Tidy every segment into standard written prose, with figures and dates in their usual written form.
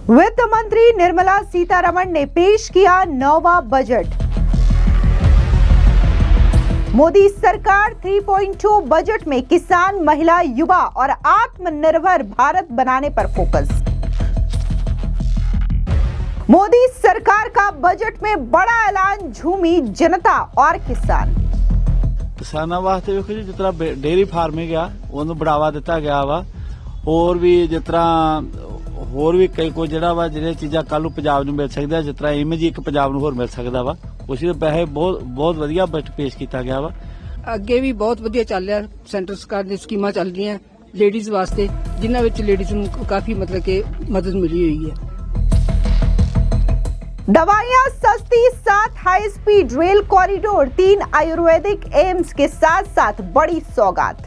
वित्त मंत्री निर्मला सीतारमण ने पेश किया नौवां बजट। मोदी सरकार 3.2 बजट में किसान, महिला, युवा और आत्मनिर्भर भारत बनाने पर फोकस। मोदी सरकार का बजट में बड़ा ऐलान, झूमी जनता और किसान। किसानों वास्ते देखो जी, जितना डेयरी फार्मिंग आ ਉਹਨੂੰ बढ़ावा दिता गया वा। और भी जितना होर भी कई कोई ਜਿਹੜਾ ਵਾ ਜਿਹੜੇ ਚੀਜ਼ਾਂ ਕੱਲ ਨੂੰ ਪੰਜਾਬ ਨੂੰ ਮਿਲ ਸਕਦਾ, ਜਿਸ ਤਰ੍ਹਾਂ ਇਮੇਜ ਇੱਕ ਪੰਜਾਬ ਨੂੰ ਹੋਰ ਮਿਲ ਸਕਦਾ ਵਾ, ਉਸ ਦੇ ਪੈਸੇ ਬਹੁਤ ਵਧੀਆ ਬਜਟ ਪੇਸ਼ ਕੀਤਾ ਗਿਆ ਵਾ। ਅੱਗੇ ਵੀ ਬਹੁਤ ਵਧੀਆ ਚੱਲ ਰਿਹਾ, ਸੈਂਟਰ ਸਰਕਾਰ ਦੀ ਸਕੀਮਾਂ ਚੱਲ ਰਹੀਆਂ ਲੇਡੀਜ਼ ਵਾਸਤੇ, ਜਿਨ੍ਹਾਂ ਵਿੱਚ ਲੇਡੀਜ਼ ਨੂੰ ਕਾਫੀ ਮਤਲਬ ਕਿ ਮਦਦ ਮਿਲੀ ਹੋਈ ਹੈ। दवाइयां सस्ती, 7 high speed rail corridor, 3 Ayurvedic AIIMS के साथ साथ बड़ी सौगात।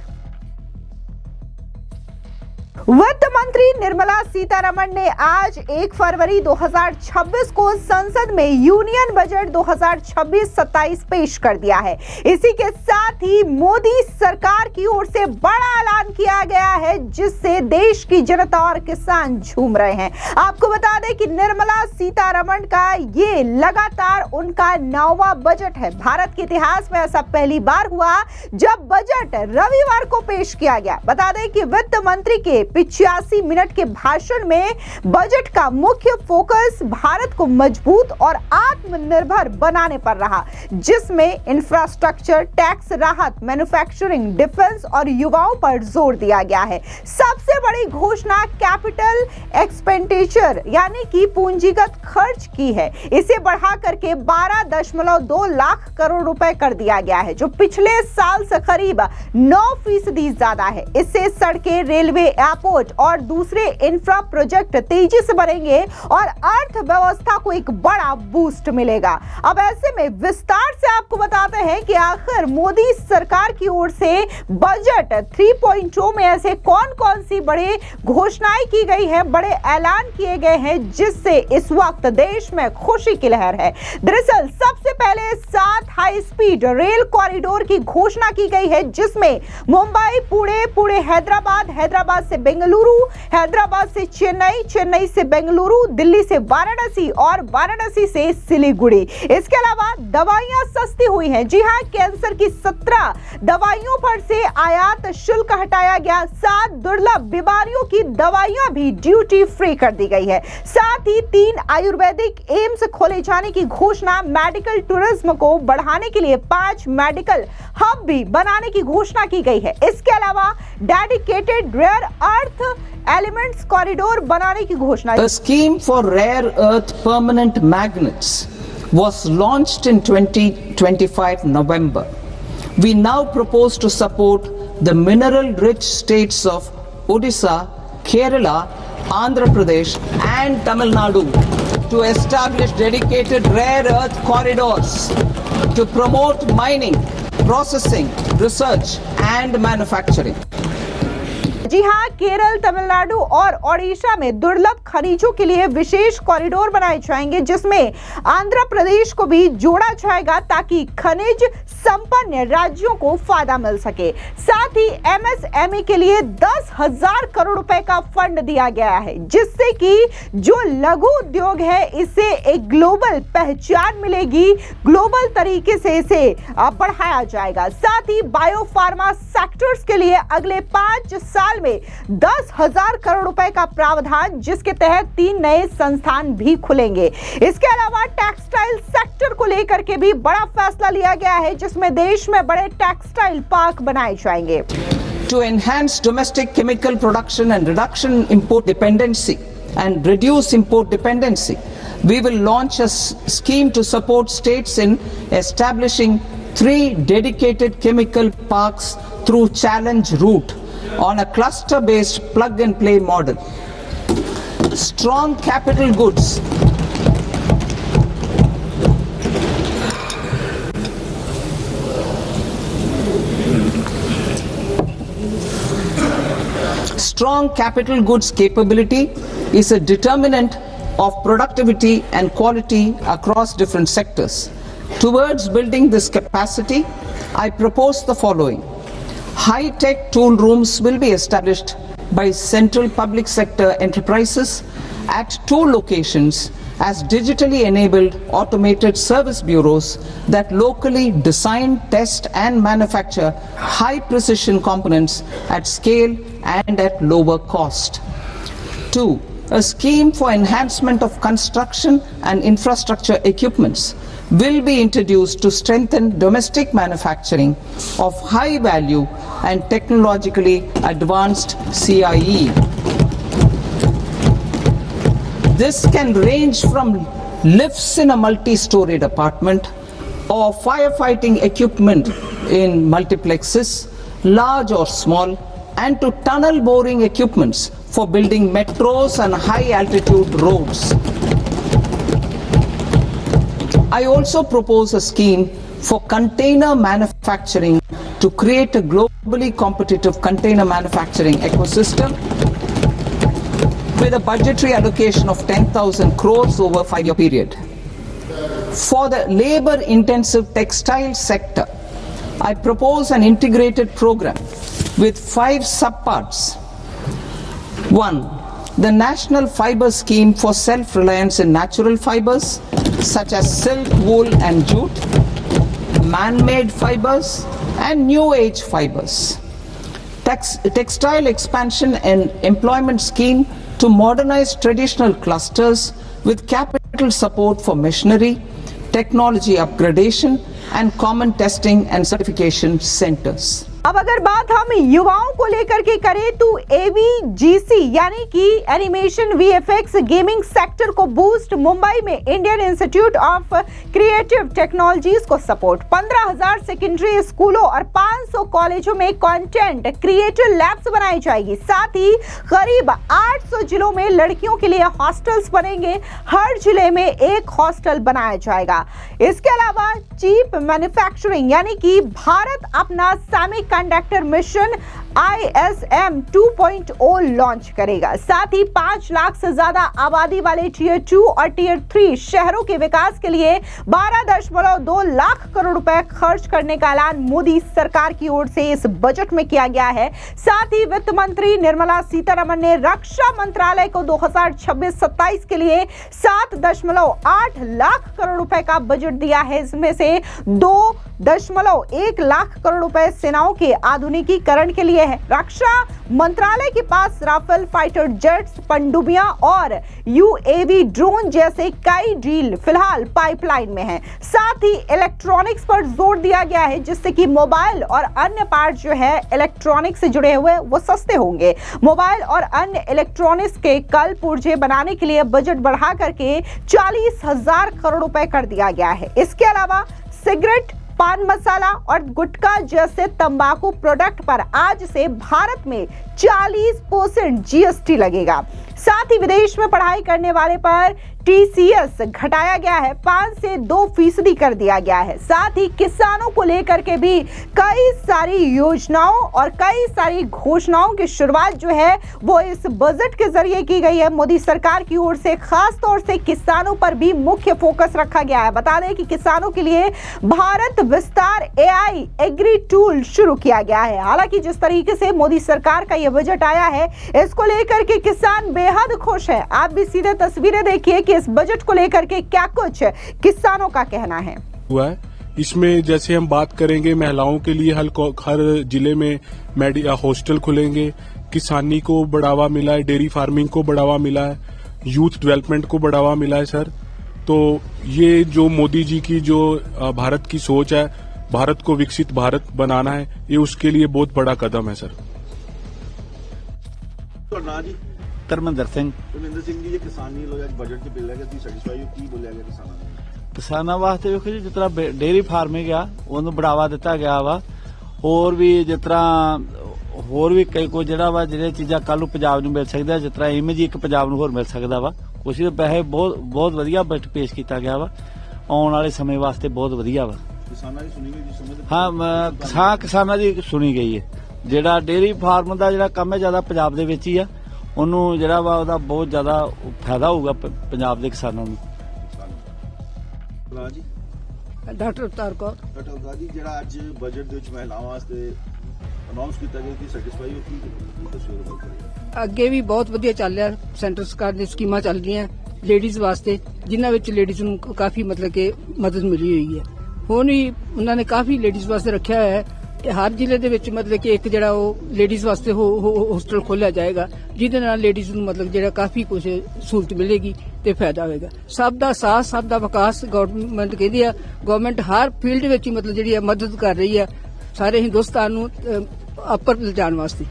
वित्त मंत्री निर्मला सीतारमण ने आज 1 फरवरी 2026 को संसद में यूनियन बजट 2026-27 पेश कर दिया है। इसी के साथ ही मोदी सरकार की ओर से बड़ा ऐलान किया गया है, जिससे देश की जनता और किसान झूम रहे हैं। आपको बता दें कि निर्मला सीतारमण का ये लगातार उनका 9वां बजट है। भारत के इतिहास में ऐसा पहली बार हुआ जब बजट रविवार को पेश किया गया। बता दें कि वित्त मंत्री के 85 मिनट के भाषण में बजट का मुख्य फोकस भारत को मजबूत और आत्मनिर्भर बनाने पर रहा, जिसमें इंफ्रास्ट्रक्चर, टैक्स राहत, मैन्युफैक्चरिंग, डिफेंस और युवाओं पर जोर दिया गया है। सबसे बड़ी घोषणा कैपिटल एक्सपेंडिचर यानी कि पूंजीगत खर्च की है। इसे बढ़ा करके 12.2 लाख करोड़ रुपए कर दिया गया है, जो पिछले साल से करीब 9% ज्यादा है। इससे सड़कें, रेलवे, एयरपोर्ट और दूसरे इंफ्रा प्रोजेक्ट तेजी से बनेंगे और अर्थव्यवस्था को एक बड़ा बूस्ट मिलेगा। अब ऐसे में विस्तार से आपको बताते हैं कि आखिर मोदी सरकार की ओर से बजट 3.0 में ऐसे कौन कौन सी बड़े घोषणाएं की गई हैं, बड़े ऐलान किए गए हैं, जिससे इस वक्त देश में खुशी की लहर है। दरअसल सबसे पहले 7 हाई स्पीड रेल कॉरिडोर की घोषणा की गई है, जिसमें मुंबई, पुणे हैदराबाद, हैदराबाद से बेंगलुरु, हैदराबाद से चेन्नई, चेन्नई से बेंगलुरु, दिल्ली से वाराणसी और वाराणसी से सिलीगुड़ी। इसके अलावा दवाइयां सस्ती हुई हैं। जी हां, कैंसर की 17 दवाइयों पर से आयात शुल्क हटाया गया। 7 दुर्लभ बीमारियों की दवाइयां भी ड्यूटी फ्री कर दी गई है। साथ ही 3 आयुर्वेदिक एम्स खोले जाने की घोषणा, मेडिकल टूरिज्म को बढ़ाने के लिए 5 मेडिकल हब भी बनाने की घोषणा की गई है। इसके अलावा dedicated rare earth elements corridor बनाने की घोषणा। A scheme for rare earth permanent magnets was launched in 2025 November. We now propose to support the mineral-rich states of Odisha, Kerala, Andhra Pradesh and Tamil Nadu to establish dedicated rare earth corridors to promote mining, processing, research and manufacturing. जी हां, केरल, तमिलनाडु और ओडिशा में दुर्लभ खनिजों के लिए विशेष corridor बनाए जाएंगे, जिसमें आंध्र प्रदेश को भी जोड़ा जाएगा ताकि खनिज संपन्न राज्यों को फायदा मिल सके। साथ ही एमएसएमई के लिए 10,000 करोड़ रुपए का फंड दिया गया है, जिससे कि जो लघु उद्योग है इसे एक ग्लोबल पहचान मिलेगी, ग्लोबल तरीके से इसे बढ़ाया जाएगा। साथ ही बायोफार्मा सेक्टर्स के लिए अगले 5 साल में 10,000 करोड़ रुपए का प्रावधान, जिसके तहत 3 नए संस्थान भी खुलेंगे। इसके अलावा टेक्सटाइल सेक्टर को लेकर के भी बड़ा फैसला लिया गया है, जिसमें देश में बड़े टेक्सटाइल पार्क बनाए जाएंगे। To enhance domestic chemical production and reduction import dependency and reduce import dependency, we will launch a scheme to support states in establishing 3 dedicated chemical parks through challenge route on a cluster-based plug-and-play model. Strong capital goods. Strong capital goods capability is a determinant of productivity and quality across different sectors. Towards building this capacity, I propose the following. High-tech tool rooms will be established by central public sector enterprises at 2 locations as digitally enabled automated service bureaus that locally design, test and manufacture high precision components at scale and at lower cost. 2. A scheme for enhancement of construction and infrastructure equipments will be introduced to strengthen domestic manufacturing of high value and technologically advanced CIE. This can range from lifts in a multi-storied apartment or firefighting equipment in multiplexes, large or small, and to tunnel boring equipments for building metros and high altitude roads. I also propose a scheme for container manufacturing to create a globally competitive container manufacturing ecosystem with a budgetary allocation of 10,000 crores over a 5-year period. For the labor-intensive textile sector, I propose an integrated program with 5 subparts. 1. The National Fiber Scheme for self-reliance in natural fibers such as silk, wool and jute, man-made fibers and new age fibers. Textile expansion and employment scheme to modernize traditional clusters with capital support for machinery, technology upgradation and common testing and certification centers. अब अगर बात हम युवाओं को लेकर के करें तो AVGC यानी कि एनिमेशन VFX गेमिंग सेक्टर को बूस्ट, मुंबई में Indian institute of creative technologies को सपोर्ट, 15,000 सेकेंडरी स्कूलों और 500 कॉलेजों में कंटेंट क्रिएटर लैब्स बनाई जाएगी। साथ ही करीब 800 जिलों में लड़कियों के लिए हॉस्टल्स बनेंगे, हर जिले में एक हॉस्टल बनाया जाएगा। इसके अलावा चीप मैन्युफैक्चरिंग यानी कि भारत अपना सेमीकंडक्टर मिशन ISM 2.0 लॉन्च करेगा। साथ ही 5 लाख से ज्यादा आबादी वाले टियर 2 और टियर 3 शहरों के विकास के लिए 12.2 लाख करोड़ रुपए खर्च करने का ऐलान मोदी सरकार की ओर से इस बजट में किया गया है। साथ ही वित्त मंत्री निर्मला सीतारमण ने रक्षा मंत्रालय को 2026-27 के लिए 7.8 लाख करोड़ रुपए का बजट दिया है। इसमें से 2.1 लाख करोड़ रुपए सेनाओं के आधुनिकीकरण के लिए है। रक्षा मंत्रालय के पास राफेल फाइटर जेट्स, पनडुब्बियां और UAV ड्रोन जैसे कई डील फिलहाल पाइपलाइन में हैं। साथ ही इलेक्ट्रॉनिक्स पर जोर दिया गया है जिससे कि मोबाइल और अन्य पार्ट जो है इलेक्ट्रॉनिक्स से जुड़े हुए वो सस्ते होंगे। मोबाइल और अन्य इलेक्ट्रॉनिक्स के कल पुर्जे बनाने के लिए बजट बढ़ा करके 40,000 करोड़ रुपए कर दिया गया है। इसके अलावा सिगरेट, पान मसाला और गुटखा जैसे तंबाकू प्रोडक्ट पर आज से भारत में 40% GST लगेगा। साथ ही विदेश में पढ़ाई करने वाले पर TCS घटाया गया है, 5 से 2% कर दिया गया है। साथ ही किसानों को लेकर के भी कई सारी योजनाओं और कई सारी घोषणाओं की शुरुआत जो है वो इस बजट के जरिए की गई है। मोदी सरकार की ओर से खास तौर से किसानों पर भी मुख्य फोकस रखा गया है। बता दें कि किसानों के लिए भारत विस्तार AI एग्री टूल शुरू किया गया है। हालांकि जिस तरीके से मोदी सरकार का यह बजट आया है इसको लेकर के किसान बेहद खुश है। आप भी सीधे तस्वीरें देखिए कि इस बजट को लेकर के क्या कुछ किसानों का कहना है। हुआ है इसमें जैसे हम बात करेंगे महिलाओं के लिए हर जिले में हॉस्टल खुलेंगे, किसानी को बढ़ावा मिला है, डेयरी फार्मिंग को बढ़ावा मिला है, यूथ डेवलपमेंट को बढ़ावा मिला है सर। तो ये जो मोदी जी की जो भारत की सोच है, भारत को विकसित भारत बनाना है, ये उसके लिए बहुत बड़ा कदम है सर। ਧਰਮਿੰਦਰ ਸਿੰਘ। ਧਰਮਿੰਦਰ ਸਿੰਘ ਜੀ, ਇਹ ਕਿਸਾਨੀ ਲੋਕ ਅੱਜ ਬਜਟ 'ਚ ਬਿੱਲ ਹੈਗਾ, ਤੁਸੀਂ ਸੈਟੀਸਫਾਈ ਹੋ? ਕੀ ਬੋਲਿਆ ਗਿਆ ਕਿਸਾਨਾਂ ਨੂੰ? ਕਿਸਾਨਾਂ ਵਾਸਤੇ ਵੇਖੋ ਜੀ, ਜਿਸ ਤਰ੍ਹਾਂ ਡੇਅਰੀ ਫਾਰਮਿੰਗ ਆ ਉਹਨੂੰ बढ़ावा ਦਿੱਤਾ ਗਿਆ ਵਾ। ਹੋਰ ਵੀ ਜਿਸ ਤਰ੍ਹਾਂ ਹੋਰ ਵੀ ਕਈ ਕੋ ਜਿਹੜਾ ਵਾ ਜਿਹੜੇ ਚੀਜ਼ਾਂ ਕੱਲ ਨੂੰ ਪੰਜਾਬ ਨੂੰ ਮਿਲ ਸਕਦਾ, ਜਿਸ ਤਰ੍ਹਾਂ ਇਮੇਜ ਇੱਕ ਪੰਜਾਬ ਨੂੰ ਹੋਰ ਮਿਲ ਸਕਦਾ ਵਾ। ਕੁਛ ਪੈਸੇ ਬਹੁਤ ਵਧੀਆ ਬਜਟ ਪੇਸ਼ ਕੀਤਾ ਗਿਆ ਵਾ, ਆਉਣ ਵਾਲੇ ਸਮੇਂ ਵਾਸਤੇ ਬਹੁਤ ਵਧੀਆ ਵਾ। ਕਿਸਾਨਾਂ ਦੀ ਸੁਣੀ ਗਈ ਜੀ ਸਮਝ? ਹਾਂ, ਕਿਸਾਨਾਂ ਦੀ ਸੁਣੀ ਗਈ ਹੈ। ਜਿਹੜਾ ਡੇਅਰੀ ਫਾਰਮ ਦਾ ਜਿਹੜਾ ਕੰਮ ਹੈ ਜ਼ਿਆਦਾ ਪੰਜਾਬ ਦੇ ਵਿੱਚ ਹੀ ਆ, ਉਹਨੂੰ ਜਿਹੜਾ ਵਾ ਉਹਦਾ ਬਹੁਤ ਜ਼ਿਆਦਾ ਫਾਇਦਾ ਹੋਊਗਾ ਪੰਜਾਬ ਦੇ ਕਿਸਾਨਾਂ ਨੂੰ। ਜੀ ਡਾਕਟਰ ਅਵਤਾਰ ਕੌਰ। ਡਾਕਟਰ ਅਵਤਾਰ ਜੀ, ਜਿਹੜਾ ਅੱਜ ਬਜਟ ਦੇ ਵਿੱਚ ਮਹਿਲਾਵਾਂ ਵਾਸਤੇ ਅਨਾਉਂਸ ਕੀਤਾ ਗਿਆ ਕਿ ਸੈਟੀਸਫਾਈ ਹੋ? ਕੀ ਦੱਸਿਓ? ਅੱਗੇ ਵੀ ਬਹੁਤ ਵਧੀਆ ਚੱਲ ਰਿਹਾ ਸੈਂਟਰ ਸਰਕਾਰ ਦੀ ਸਕੀਮਾਂ ਚੱਲ ਰਹੀਆਂ ਲੇਡੀਜ਼ ਵਾਸਤੇ ਜਿਨ੍ਹਾਂ ਵਿੱਚ ਲੇਡੀਜ਼ ਨੂੰ ਕਾਫੀ ਮਤਲਬ ਕਿ ਮਦਦ ਮਿਲੀ ਹੋਈ ਹੈ। ਹੁਣ ਵੀ ਉਹਨਾਂ ਨੇ ਕਾਫੀ ਲੇਡੀਜ਼ ਵਾਸਤੇ ਰੱਖਿਆ ਹੋਇਆ ਹੈ ਕਿ ਹਰ ਜ਼ਿਲ੍ਹੇ ਦੇ ਵਿੱਚ ਮਤਲਬ ਕਿ ਇੱਕ ਜਿਹੜਾ ਉਹ ਲੇਡੀਜ਼ ਵਾਸਤੇ ਹੋਸਟਲ ਖੋਲ੍ਹਿਆ ਜਾਏਗਾ ਜਿਹਦੇ ਨਾਲ ਲੇਡੀਜ਼ ਨੂੰ ਮਤਲਬ ਜਿਹੜਾ ਕਾਫੀ ਕੁਝ ਸਹੂਲਤ ਮਿਲੇਗੀ ਤੇ ਫਾਇਦਾ ਹੋਏਗਾ। ਸਭ ਦਾ ਸਾਥ ਸਭ ਦਾ ਵਿਕਾਸ ਗਵਰਨਮੈਂਟ ਕਹਿੰਦੀ ਆ। ਗਵਰਨਮੈਂਟ ਹਰ ਫੀਲਡ ਵਿੱਚ ਹੀ ਮਤਲਬ ਜਿਹੜੀ ਹੈ ਮਦਦ ਕਰ ਰਹੀ ਹੈ ਸਾਰੇ ਹਿੰਦੁਸਤਾਨ ਨੂੰ ਉੱਪਰ ਲਿਜਾਣ ਵਾਸਤੇ।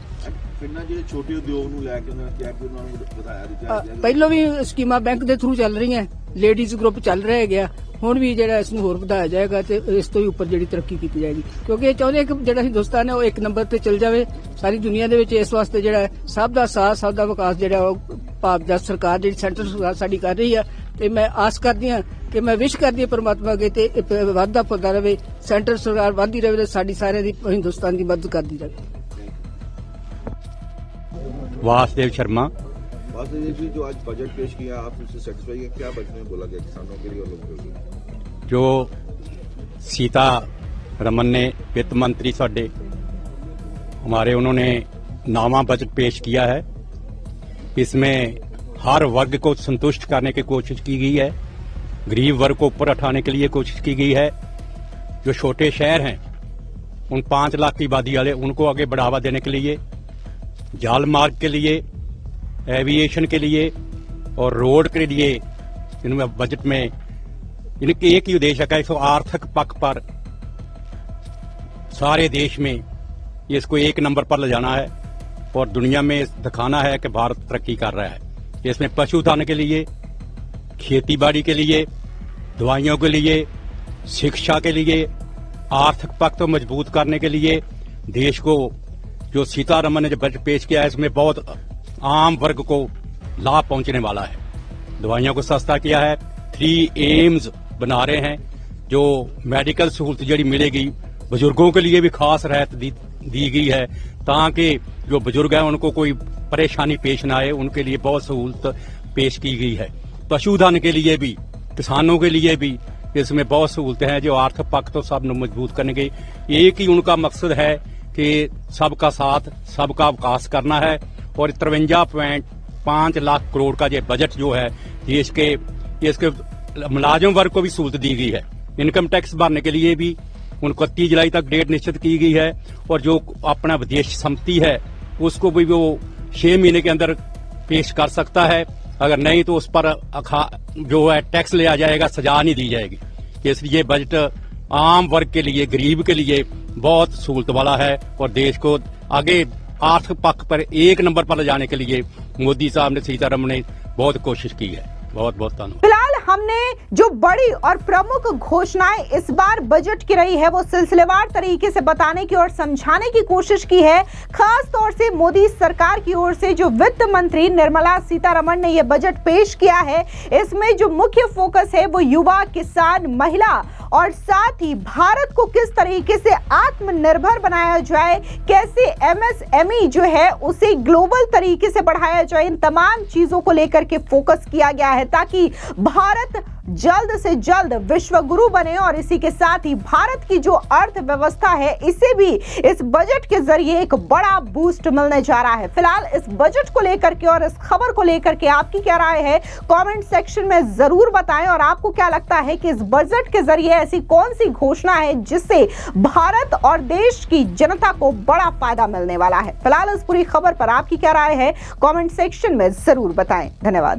ਪਿੰਡਾਂ ਜਿਹੜੇ ਛੋਟੇ ਉਦਯੋਗ ਨੂੰ ਲੈ ਕੇ ਉਹਨਾਂ ਨੇ ਕਿਹਾ ਕਿ ਉਹਨਾਂ ਨੂੰ ਵਧਾਇਆ ਦਿੱਤਾ ਪਹਿਲਾਂ ਵੀ ਸਕੀਮਾਂ ਬੈਂਕ ਦੇ ਥਰੂ ਚੱਲ ਰਹੀਆਂ ਲੇਡੀਜ਼ ਗਰੁੱਪ ਚੱਲ ਰਿਹਾ ਹੈਗਾ। ਹੁਣ ਵੀ ਜਿਹੜਾ ਇਸ ਨੂੰ ਹੋਰ ਵਧਾਇਆ ਜਾਏਗਾ ਤੇ ਇਸ ਤੋਂ ਵੀ ਉੱਪਰ ਜਿਹੜੀ ਤਰੱਕੀ ਕੀਤੀ ਜਾਏਗੀ ਕਿਉਂਕਿ ਇਹ ਚਾਹੁੰਦੇ ਕਿ ਜਿਹੜਾ ਹਿੰਦੁਸਤਾਨ ਹੈ ਉਹ ਇੱਕ ਨੰਬਰ ਤੇ ਚੱਲ ਜਾਵੇ ਸਾਰੀ ਦੁਨੀਆ ਦੇ ਵਿੱਚ। ਇਸ ਵਾਸਤੇ ਜਿਹੜਾ ਸਭ ਦਾ ਸਾਥ ਸਭ ਦਾ ਵਿਕਾਸ ਜਿਹੜਾ ਉਹ ਭਾਰਤ ਸਰਕਾਰ ਜਿਹੜੀ ਸੈਂਟਰ ਸਰਕਾਰ ਸਾਡੀ ਕਰ ਰਹੀ ਆ ਤੇ ਮੈਂ ਆਸ ਕਰਦੀ ਹਾਂ ਕਿ ਮੈਂ ਵਿਸ਼ ਕਰਦੀ ਹਾਂ परमात्मा अगे ते वाधा फुलदा रहे सेंटर सरकार बढ़ती रहे साडी सारे दी हिंदुस्तान की मदद करती रहे। वासुदेव शर्मा। वासुदेव जी जो आज बजट पेश किया आप उससे सेटिस्फाई हैं? क्या बजट में बोला गया किसानों के लिए और लोगों के लिए? जो सीता रमन ने वित्त मंत्री साडे हमारे उन्होंने नवा बजट पेश किया है। इसमें हर वर्ग को संतुष्ट करने की कोशिश की गई है, गरीब वर्ग को ऊपर उठाने के लिए कोशिश की गई है। जो छोटे शहर हैं उन 5 लाख की आबादी वाले उनको आगे बढ़ावा देने के लिए, जाल मार्ग के लिए, एविएशन के लिए और रोड के लिए इनमें बजट में इनके एक ही उद्देश्य है कि आर्थिक पक्ष पर सारे देश में इसको एक नंबर पर ले जाना है और दुनिया में दिखाना है कि भारत तरक्की कर रहा है। इसमें पशुधन के लिए, खेती बाड़ी के लिए, दवाइयों के लिए, शिक्षा के लिए, आर्थिक पक्ष को मजबूत करने के लिए देश को जो सीतारमन ने जो बजट पेश किया है इसमें बहुत आम वर्ग को लाभ पहुंचने वाला है। दवाइयों को सस्ता किया है, 3 एम्स बना रहे हैं जो मेडिकल सहूलत जड़ी मिलेगी बुजुर्गों के लिए भी खास राहत दी गई है ताकि जो बुजुर्ग हैं उनको कोई परेशानी पेश ना आए, उनके लिए बहुत सहूलत पेश की गई है। पशुधन के लिए भी, किसानों के लिए भी इसमें बहुत सहूलतें हैं जो आर्थिक पक्ष तो सब मजबूत करने के एक ही उनका मकसद है कि सबका साथ सबका विकास करना है। और 53.5 लाख करोड़ का ये बजट जो है ये इसके मुलाजिम वर्ग को भी सहूलत दी गई है। इनकम टैक्स भरने के लिए भी उनको 31 जुलाई तक डेट निश्चित की गई है और जो अपना विदेश संपत्ति है उसको भी वो 6 महीने के अंदर पेश कर सकता है, अगर नहीं तो उस पर जो है टैक्स लिया जाएगा, सजा नहीं दी जाएगी। इसलिए बजट आम वर्ग के लिए, गरीब के लिए बहुत सहूलत वाला है और देश को आगे आर्थिक पक्ष पर एक नंबर पर ले जाने के लिए मोदी साहब ने, सीतारमण ने बहुत कोशिश की है। बहुत बहुत धन्यवाद। फिलहाल हमने जो बड़ी और प्रमुख घोषणाएं इस बार बजट की रही है वो सिलसिलेवार तरीके से बताने की और समझाने की कोशिश की है। खास तौर से मोदी सरकार की ओर से जो वित्त मंत्री निर्मला सीतारमण ने यह बजट पेश किया है इसमें जो मुख्य फोकस है वो युवा, किसान, महिला और साथ ही भारत को किस तरीके से आत्मनिर्भर बनाया जाए, कैसे MSME जो है उसे ग्लोबल तरीके से बढ़ाया जाए, इन तमाम चीजों को लेकर के फोकस किया गया है ताकि भारत जल्द से जल्द विश्व गुरु बने और इसी के साथ ही भारत की जो अर्थव्यवस्था है इसे भी इस बजट के जरिए एक बड़ा बूस्ट मिलने जा रहा है। फिलहाल इस बजट को लेकर के और इस खबर को लेकर के आपकी क्या राय है कमेंट सेक्शन में जरूर बताएं और आपको क्या लगता है कि इस बजट के जरिए ऐसी कौन सी घोषणा है जिससे भारत और देश की जनता को बड़ा फायदा मिलने वाला है। फिलहाल इस पूरी खबर पर आपकी क्या राय है कमेंट सेक्शन में जरूर बताएं। धन्यवाद।